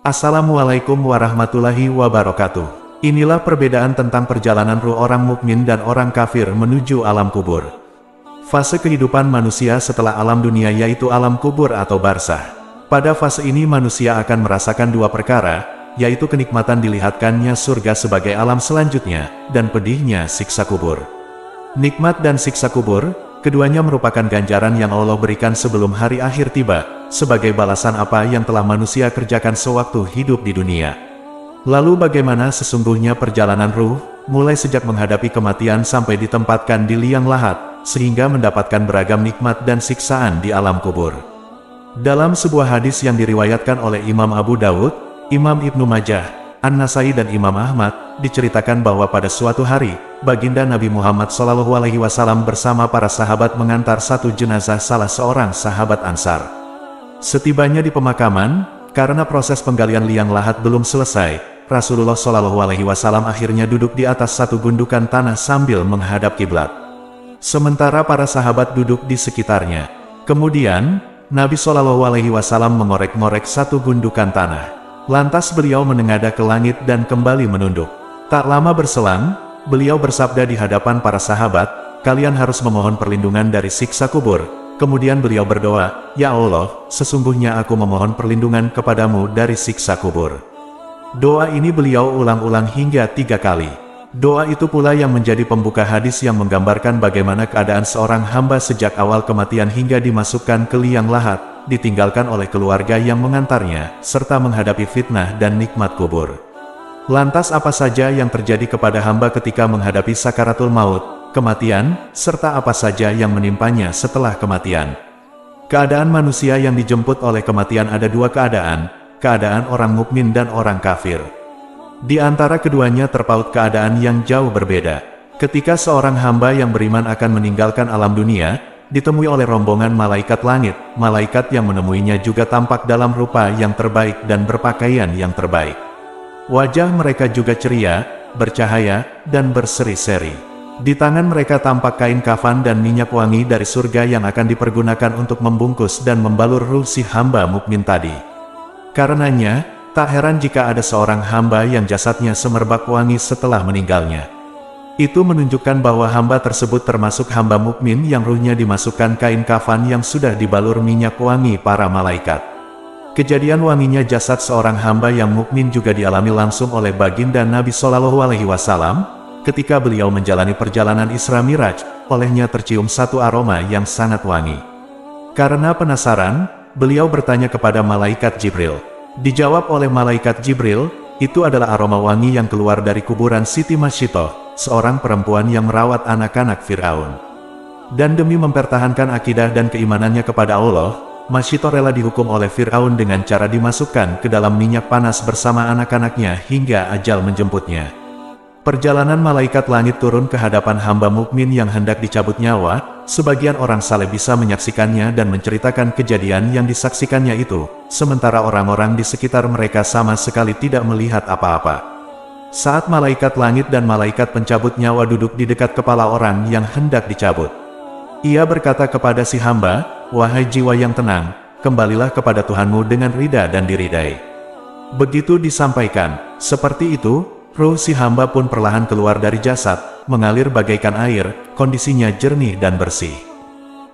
Assalamualaikum warahmatullahi wabarakatuh. Inilah perbedaan tentang perjalanan ruh orang mukmin dan orang kafir menuju alam kubur. Fase kehidupan manusia setelah alam dunia yaitu alam kubur atau barzah. Pada fase ini manusia akan merasakan dua perkara, yaitu kenikmatan dilihatkannya surga sebagai alam selanjutnya, dan pedihnya siksa kubur. Nikmat dan siksa kubur, keduanya merupakan ganjaran yang Allah berikan sebelum hari akhir tiba, sebagai balasan apa yang telah manusia kerjakan sewaktu hidup di dunia. Lalu bagaimana sesungguhnya perjalanan ruh, mulai sejak menghadapi kematian sampai ditempatkan di liang lahat, sehingga mendapatkan beragam nikmat dan siksaan di alam kubur. Dalam sebuah hadis yang diriwayatkan oleh Imam Abu Dawud, Imam Ibnu Majah, An-Nasai dan Imam Ahmad, diceritakan bahwa pada suatu hari, Baginda Nabi Muhammad SAW bersama para sahabat mengantar satu jenazah salah seorang sahabat Ansar. Setibanya di pemakaman, karena proses penggalian liang lahat belum selesai, Rasulullah SAW akhirnya duduk di atas satu gundukan tanah sambil menghadap kiblat. Sementara para sahabat duduk di sekitarnya. Kemudian, Nabi SAW mengorek-ngorek satu gundukan tanah. Lantas beliau menengadah ke langit dan kembali menunduk. Tak lama berselang, beliau bersabda di hadapan para sahabat, "Kalian harus memohon perlindungan dari siksa kubur." Kemudian beliau berdoa, "Ya Allah, sesungguhnya aku memohon perlindungan kepadamu dari siksa kubur." Doa ini beliau ulang-ulang hingga 3 kali. Doa itu pula yang menjadi pembuka hadis yang menggambarkan bagaimana keadaan seorang hamba sejak awal kematian hingga dimasukkan ke liang lahat, ditinggalkan oleh keluarga yang mengantarnya, serta menghadapi fitnah dan nikmat kubur. Lantas apa saja yang terjadi kepada hamba ketika menghadapi sakaratul maut, kematian, serta apa saja yang menimpanya setelah kematian? Keadaan manusia yang dijemput oleh kematian ada dua keadaan orang mukmin dan orang kafir. Di antara keduanya terpaut keadaan yang jauh berbeda. Ketika seorang hamba yang beriman akan meninggalkan alam dunia, ditemui oleh rombongan malaikat langit, malaikat yang menemuinya juga tampak dalam rupa yang terbaik dan berpakaian yang terbaik. Wajah mereka juga ceria, bercahaya, dan berseri-seri. Di tangan mereka tampak kain kafan dan minyak wangi dari surga yang akan dipergunakan untuk membungkus dan membalur ruh si hamba mukmin tadi. Karenanya, tak heran jika ada seorang hamba yang jasadnya semerbak wangi setelah meninggalnya. Itu menunjukkan bahwa hamba tersebut termasuk hamba mukmin yang ruhnya dimasukkan kain kafan yang sudah dibalur minyak wangi para malaikat. Kejadian wanginya jasad seorang hamba yang mukmin juga dialami langsung oleh Baginda Nabi SAW. Ketika beliau menjalani perjalanan Isra Miraj, olehnya tercium satu aroma yang sangat wangi. Karena penasaran, beliau bertanya kepada malaikat Jibril. Dijawab oleh malaikat Jibril, itu adalah aroma wangi yang keluar dari kuburan Siti Masyitoh, seorang perempuan yang merawat anak-anak Fir'aun. Dan demi mempertahankan akidah dan keimanannya kepada Allah, Masyitoh rela dihukum oleh Fir'aun dengan cara dimasukkan ke dalam minyak panas bersama anak-anaknya hingga ajal menjemputnya. Perjalanan malaikat langit turun ke hadapan hamba mukmin yang hendak dicabut nyawa, sebagian orang saleh bisa menyaksikannya dan menceritakan kejadian yang disaksikannya itu, sementara orang-orang di sekitar mereka sama sekali tidak melihat apa-apa. Saat malaikat langit dan malaikat pencabut nyawa duduk di dekat kepala orang yang hendak dicabut, ia berkata kepada si hamba, "Wahai jiwa yang tenang, kembalilah kepada Tuhanmu dengan ridha dan diridai." Begitu disampaikan, seperti itu, ruh si hamba pun perlahan keluar dari jasad, mengalir bagaikan air, kondisinya jernih dan bersih.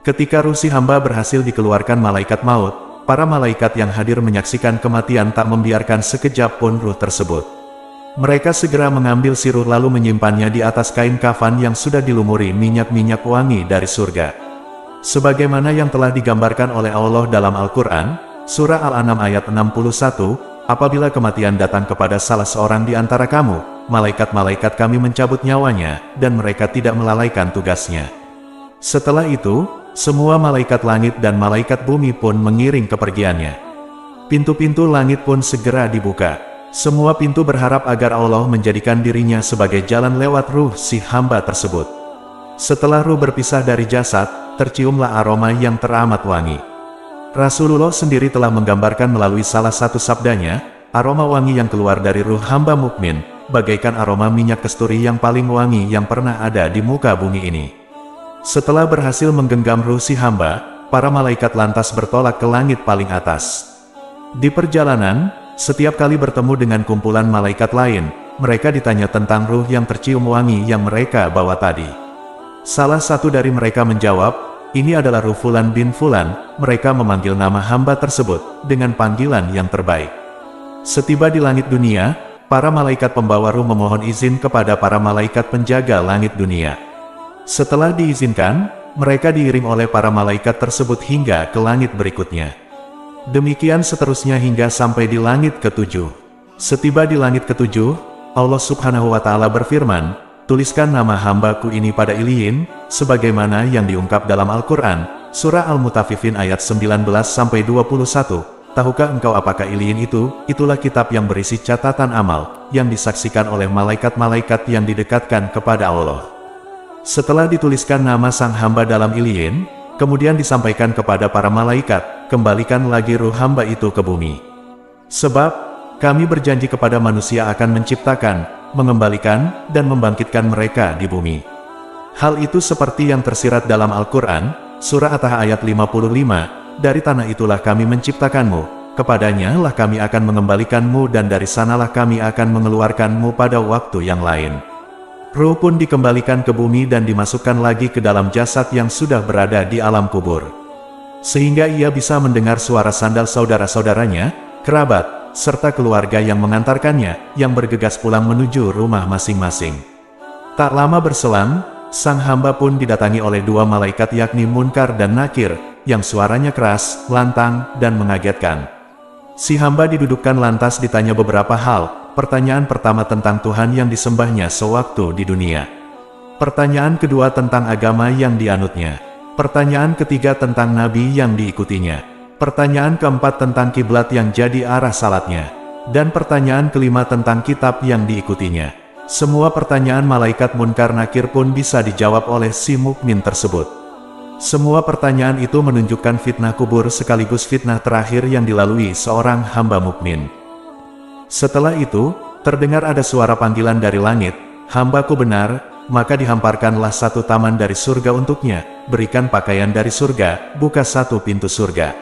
Ketika ruh si hamba berhasil dikeluarkan malaikat maut, para malaikat yang hadir menyaksikan kematian tak membiarkan sekejap pun ruh tersebut. Mereka segera mengambil si ruh lalu menyimpannya di atas kain kafan yang sudah dilumuri minyak-minyak wangi dari surga. Sebagaimana yang telah digambarkan oleh Allah dalam Al-Quran, Surah Al-An'am ayat 61, "Apabila kematian datang kepada salah seorang di antara kamu, malaikat-malaikat kami mencabut nyawanya, dan mereka tidak melalaikan tugasnya." Setelah itu, semua malaikat langit dan malaikat bumi pun mengiring kepergiannya. Pintu-pintu langit pun segera dibuka. Semua pintu berharap agar Allah menjadikan dirinya sebagai jalan lewat ruh si hamba tersebut. Setelah ruh berpisah dari jasad, terciumlah aroma yang teramat wangi. Rasulullah sendiri telah menggambarkan melalui salah satu sabdanya, aroma wangi yang keluar dari ruh hamba mukmin, bagaikan aroma minyak kasturi yang paling wangi yang pernah ada di muka bumi ini. Setelah berhasil menggenggam ruh si hamba, para malaikat lantas bertolak ke langit paling atas. Di perjalanan, setiap kali bertemu dengan kumpulan malaikat lain, mereka ditanya tentang ruh yang tercium wangi yang mereka bawa tadi. Salah satu dari mereka menjawab, "Ini adalah ruh Fulan bin Fulan." Mereka memanggil nama hamba tersebut dengan panggilan yang terbaik. Setiba di langit dunia, para malaikat pembawa ruh memohon izin kepada para malaikat penjaga langit dunia. Setelah diizinkan, mereka diiring oleh para malaikat tersebut hingga ke langit berikutnya. Demikian seterusnya hingga sampai di langit ketujuh. Setiba di langit ketujuh, Allah Subhanahu wa Ta'ala berfirman, "Tuliskan nama hambaku ini pada Iliyin, sebagaimana yang diungkap dalam Al-Quran, Surah Al-Mutaffifin ayat 19-21. Tahukah engkau apakah Iliyin itu? Itulah kitab yang berisi catatan amal, yang disaksikan oleh malaikat-malaikat yang didekatkan kepada Allah." Setelah dituliskan nama sang hamba dalam Iliyin, kemudian disampaikan kepada para malaikat, "Kembalikan lagi ruh hamba itu ke bumi. Sebab, kami berjanji kepada manusia akan menciptakan, mengembalikan, dan membangkitkan mereka di bumi." Hal itu seperti yang tersirat dalam Al-Quran, Surah At-Taha ayat 55, "Dari tanah itulah kami menciptakanmu, kepadanya lah kami akan mengembalikanmu dan dari sanalah kami akan mengeluarkanmu pada waktu yang lain." Ruh pun dikembalikan ke bumi dan dimasukkan lagi ke dalam jasad yang sudah berada di alam kubur. Sehingga ia bisa mendengar suara sandal saudara-saudaranya, kerabat, serta keluarga yang mengantarkannya, yang bergegas pulang menuju rumah masing-masing. Tak lama berselang, sang hamba pun didatangi oleh dua malaikat yakni Munkar dan Nakir, yang suaranya keras, lantang, dan mengagetkan. Si hamba didudukkan lantas ditanya beberapa hal. Pertanyaan pertama tentang Tuhan yang disembahnya sewaktu di dunia. Pertanyaan kedua tentang agama yang dianutnya. Pertanyaan ketiga tentang nabi yang diikutinya. Pertanyaan keempat tentang kiblat yang jadi arah salatnya. Dan pertanyaan kelima tentang kitab yang diikutinya. Semua pertanyaan malaikat Munkar Nakir pun bisa dijawab oleh si mukmin tersebut. Semua pertanyaan itu menunjukkan fitnah kubur sekaligus fitnah terakhir yang dilalui seorang hamba mukmin. Setelah itu, terdengar ada suara panggilan dari langit, "Hambaku benar," maka dihamparkanlah satu taman dari surga untuknya, berikan pakaian dari surga, buka satu pintu surga.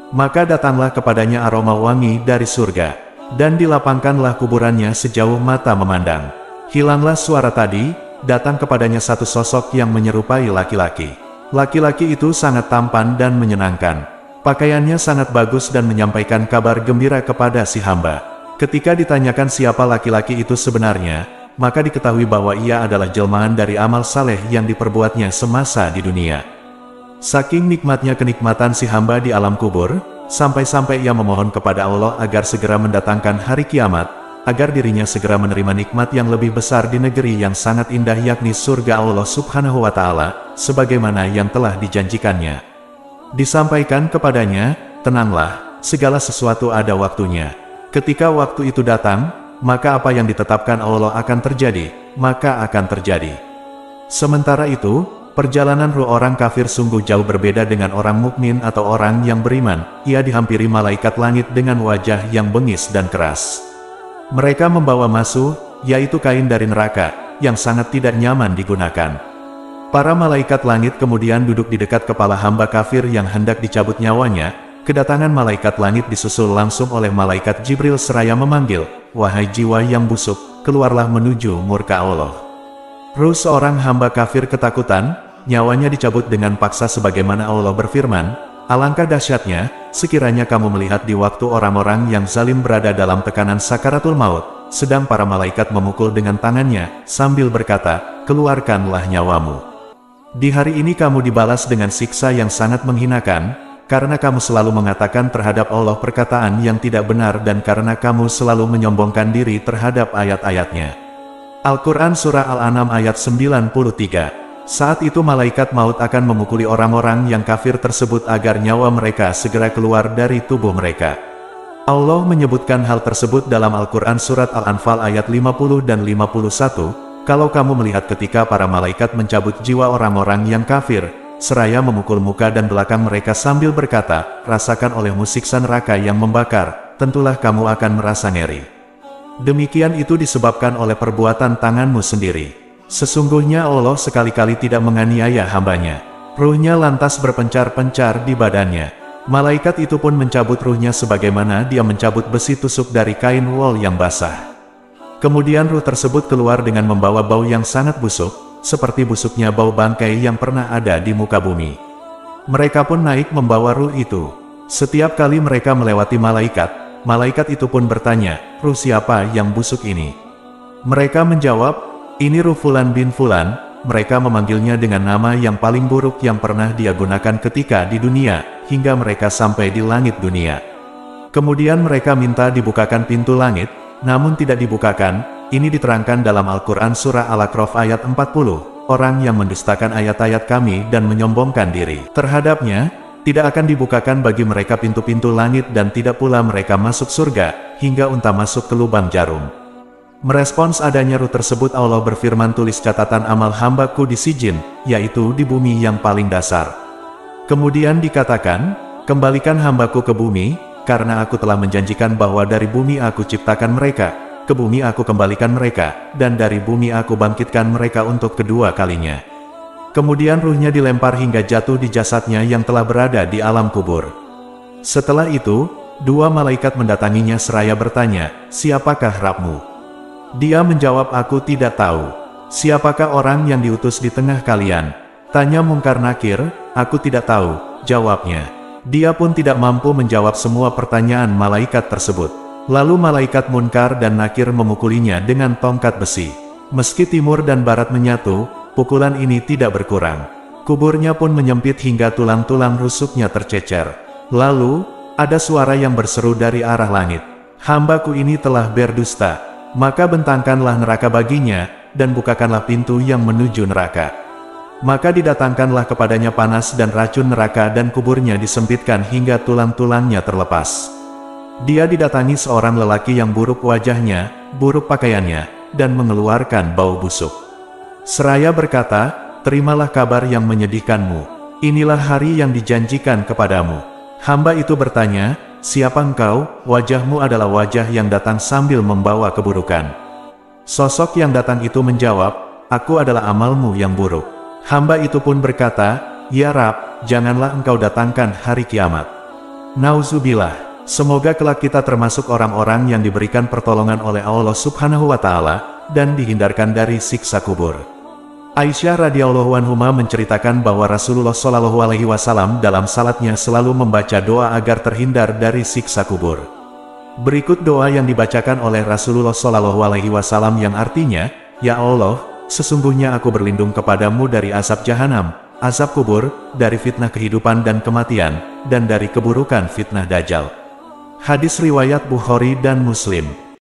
Maka datanglah kepadanya aroma wangi dari surga, dan dilapangkanlah kuburannya sejauh mata memandang. Hilanglah suara tadi, datang kepadanya satu sosok yang menyerupai laki-laki. Laki-laki itu sangat tampan dan menyenangkan. Pakaiannya sangat bagus dan menyampaikan kabar gembira kepada si hamba. Ketika ditanyakan siapa laki-laki itu sebenarnya, maka diketahui bahwa ia adalah jelmaan dari amal saleh yang diperbuatnya semasa di dunia. Saking nikmatnya kenikmatan si hamba di alam kubur, sampai-sampai ia memohon kepada Allah agar segera mendatangkan hari kiamat, agar dirinya segera menerima nikmat yang lebih besar di negeri yang sangat indah yakni surga Allah Subhanahu wa Ta'ala, sebagaimana yang telah dijanjikannya. Disampaikan kepadanya, "Tenanglah, segala sesuatu ada waktunya. Ketika waktu itu datang, maka apa yang ditetapkan Allah akan terjadi, maka akan terjadi." Sementara itu, perjalanan ruh orang kafir sungguh jauh berbeda dengan orang mukmin atau orang yang beriman. Ia dihampiri malaikat langit dengan wajah yang bengis dan keras. Mereka membawa masuh, yaitu kain dari neraka, yang sangat tidak nyaman digunakan. Para malaikat langit kemudian duduk di dekat kepala hamba kafir yang hendak dicabut nyawanya. Kedatangan malaikat langit disusul langsung oleh malaikat Jibril seraya memanggil, "Wahai jiwa yang busuk, keluarlah menuju murka Allah." Ruh seorang hamba kafir ketakutan, nyawanya dicabut dengan paksa sebagaimana Allah berfirman, "Alangkah dahsyatnya, sekiranya kamu melihat di waktu orang-orang yang zalim berada dalam tekanan sakaratul maut, sedang para malaikat memukul dengan tangannya, sambil berkata, 'Keluarkanlah nyawamu.' Di hari ini kamu dibalas dengan siksa yang sangat menghinakan, karena kamu selalu mengatakan terhadap Allah perkataan yang tidak benar dan karena kamu selalu menyombongkan diri terhadap ayat-ayatnya." Al-Quran Surah Al-An'am ayat 93. Saat itu malaikat maut akan memukuli orang-orang yang kafir tersebut agar nyawa mereka segera keluar dari tubuh mereka. Allah menyebutkan hal tersebut dalam Al-Quran Surat Al-Anfal ayat 50 dan 51, "Kalau kamu melihat ketika para malaikat mencabut jiwa orang-orang yang kafir, seraya memukul muka dan belakang mereka sambil berkata, 'Rasakan olehmu siksa neraka yang membakar,' tentulah kamu akan merasa ngeri. Demikian itu disebabkan oleh perbuatan tanganmu sendiri. Sesungguhnya Allah sekali-kali tidak menganiaya hambanya." Ruhnya lantas berpencar-pencar di badannya. Malaikat itu pun mencabut ruhnya sebagaimana dia mencabut besi tusuk dari kain wol yang basah. Kemudian ruh tersebut keluar dengan membawa bau yang sangat busuk, seperti busuknya bau bangkai yang pernah ada di muka bumi. Mereka pun naik membawa ruh itu. Setiap kali mereka melewati malaikat, malaikat itu pun bertanya, "Ruh siapa yang busuk ini?" Mereka menjawab, "Ini ruh Fulan bin Fulan." Mereka memanggilnya dengan nama yang paling buruk yang pernah dia gunakan ketika di dunia, hingga mereka sampai di langit dunia. Kemudian mereka minta dibukakan pintu langit, namun tidak dibukakan. Ini diterangkan dalam Al-Quran Surah Al-A'raf ayat 40, orang yang mendustakan ayat-ayat kami dan menyombongkan diri terhadapnya, tidak akan dibukakan bagi mereka pintu-pintu langit dan tidak pula mereka masuk surga, hingga unta masuk ke lubang jarum. Merespons adanya ruh tersebut Allah berfirman, "Tulis catatan amal hambaku di Sijin, yaitu di bumi yang paling dasar." Kemudian dikatakan, "Kembalikan hambaku ke bumi, karena aku telah menjanjikan bahwa dari bumi aku ciptakan mereka, ke bumi aku kembalikan mereka, dan dari bumi aku bangkitkan mereka untuk kedua kalinya." Kemudian ruhnya dilempar hingga jatuh di jasadnya yang telah berada di alam kubur. Setelah itu, dua malaikat mendatanginya seraya bertanya, "Siapakah Rabbmu?" Dia menjawab, "Aku tidak tahu." "Siapakah orang yang diutus di tengah kalian?" tanya Mungkar Nakir. "Aku tidak tahu," jawabnya. Dia pun tidak mampu menjawab semua pertanyaan malaikat tersebut. Lalu malaikat Munkar dan Nakir memukulinya dengan tongkat besi. Meski timur dan barat menyatu, pukulan ini tidak berkurang. Kuburnya pun menyempit hingga tulang-tulang rusuknya tercecer. Lalu, ada suara yang berseru dari arah langit, "Hambaku ini telah berdusta. Maka bentangkanlah neraka baginya, dan bukakanlah pintu yang menuju neraka." Maka didatangkanlah kepadanya panas dan racun neraka dan kuburnya disempitkan hingga tulang-tulangnya terlepas. Dia didatangi seorang lelaki yang buruk wajahnya, buruk pakaiannya, dan mengeluarkan bau busuk. Seraya berkata, "Terimalah kabar yang menyedihkanmu. Inilah hari yang dijanjikan kepadamu." Hamba itu bertanya, "Siapa engkau?" "Wajahmu adalah wajah yang datang sambil membawa keburukan." Sosok yang datang itu menjawab, "Aku adalah amalmu yang buruk." Hamba itu pun berkata, "Ya Rab, janganlah engkau datangkan hari kiamat. Nauzubillah. Semoga kelak kita termasuk orang-orang yang diberikan pertolongan oleh Allah Subhanahu wa Ta'ala, dan dihindarkan dari siksa kubur." Aisyah radhiyallahu anha menceritakan bahwa Rasulullah Shallallahu alaihi wasallam dalam salatnya selalu membaca doa agar terhindar dari siksa kubur. Berikut doa yang dibacakan oleh Rasulullah Shallallahu alaihi wasallam yang artinya, "Ya Allah, sesungguhnya aku berlindung kepadamu dari azab jahanam, azab kubur, dari fitnah kehidupan dan kematian, dan dari keburukan fitnah Dajjal." Hadis riwayat Bukhari dan Muslim.